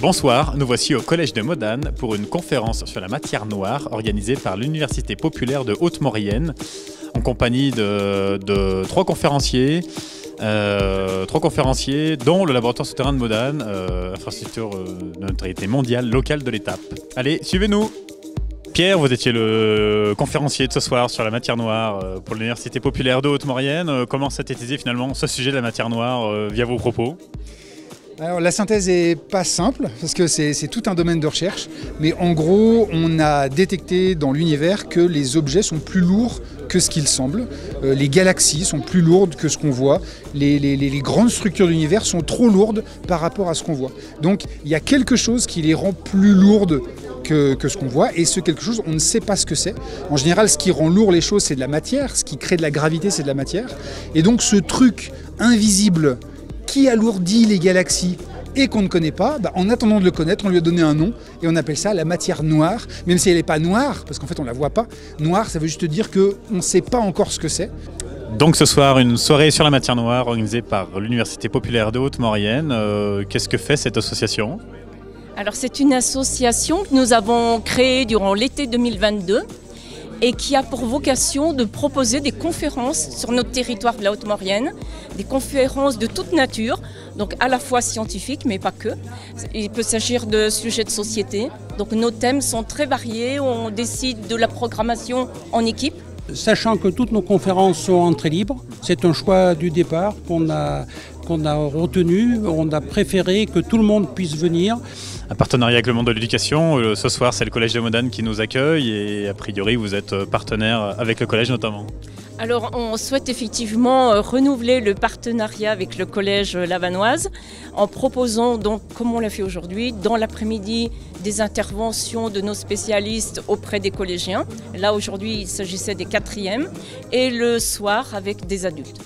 Bonsoir, nous voici au Collège de Modane pour une conférence sur la matière noire organisée par l'Université populaire de Haute-Maurienne en compagnie de trois conférenciers, dont le laboratoire souterrain de Modane, infrastructure de notoriété mondiale locale de l'étape. Allez, suivez-nous! Pierre, vous étiez le conférencier de ce soir sur la matière noire pour l'Université populaire de Haute-Maurienne. Comment synthétiser finalement ce sujet de la matière noire via vos propos ? Alors la synthèse n'est pas simple parce que c'est tout un domaine de recherche, mais en gros on a détecté dans l'univers que les objets sont plus lourds que ce qu'ils semblent, les galaxies sont plus lourdes que ce qu'on voit, les grandes structures de l'univers sont trop lourdes par rapport à ce qu'on voit. Donc il y a quelque chose qui les rend plus lourdes que ce qu'on voit, et ce quelque chose, on ne sait pas ce que c'est. En général, ce qui rend lourd les choses, c'est de la matière, ce qui crée de la gravité, c'est de la matière. Et donc ce truc invisible qui alourdit les galaxies et qu'on ne connaît pas, en attendant de le connaître, on lui a donné un nom et on appelle ça la matière noire, même si elle n'est pas noire, parce qu'en fait on ne la voit pas. Noire, ça veut juste dire qu'on ne sait pas encore ce que c'est. Donc ce soir, une soirée sur la matière noire organisée par l'Université populaire de Haute-Maurienne. Qu'est-ce que fait cette association ? Alors c'est une association que nous avons créée durant l'été 2022 et qui a pour vocation de proposer des conférences sur notre territoire de la Haute-Maurienne, des conférences de toute nature, donc à la fois scientifiques mais pas que. Il peut s'agir de sujets de société, donc nos thèmes sont très variés, on décide de la programmation en équipe. Sachant que toutes nos conférences sont en entrée libre, c'est un choix du départ qu'on a retenu, on a préféré que tout le monde puisse venir. Un partenariat avec le monde de l'éducation, ce soir c'est le Collège de Modane qui nous accueille et a priori vous êtes partenaire avec le collège notamment. Alors on souhaite effectivement renouveler le partenariat avec le collège Lavanoise en proposant donc, comme on l'a fait aujourd'hui, dans l'après-midi des interventions de nos spécialistes auprès des collégiens. Là aujourd'hui il s'agissait des 4e et le soir avec des adultes.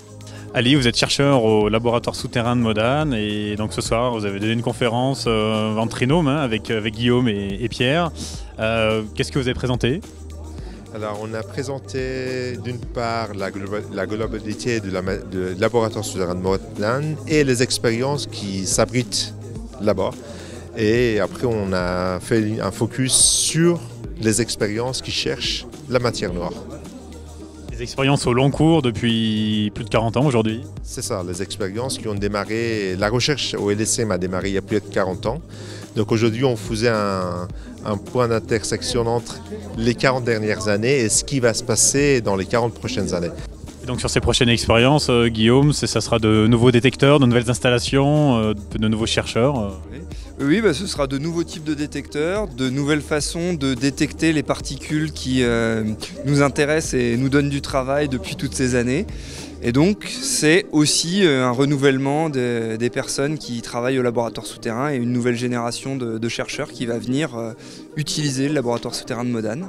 Ali, vous êtes chercheur au laboratoire souterrain de Modane et donc ce soir vous avez donné une conférence en trinôme avec Guillaume et Pierre. Qu'est-ce que vous avez présenté ? Alors on a présenté d'une part la globalité du laboratoire souterrain de Modane et les expériences qui s'abritent là-bas. Et après on a fait un focus sur les expériences qui cherchent la matière noire. Des expériences au long cours depuis plus de 40 ans aujourd'hui. C'est ça, les expériences qui ont démarré, la recherche au LSM a démarré il y a plus de 40 ans. Donc aujourd'hui on faisait un point d'intersection entre les 40 dernières années et ce qui va se passer dans les 40 prochaines années. Et donc sur ces prochaines expériences, Guillaume, ça sera de nouveaux détecteurs, de nouvelles installations, de nouveaux chercheurs Oui, ce sera de nouveaux types de détecteurs, de nouvelles façons de détecter les particules qui nous intéressent et nous donnent du travail depuis toutes ces années. Et donc c'est aussi un renouvellement des personnes qui travaillent au laboratoire souterrain et une nouvelle génération de chercheurs qui va venir utiliser le laboratoire souterrain de Modane.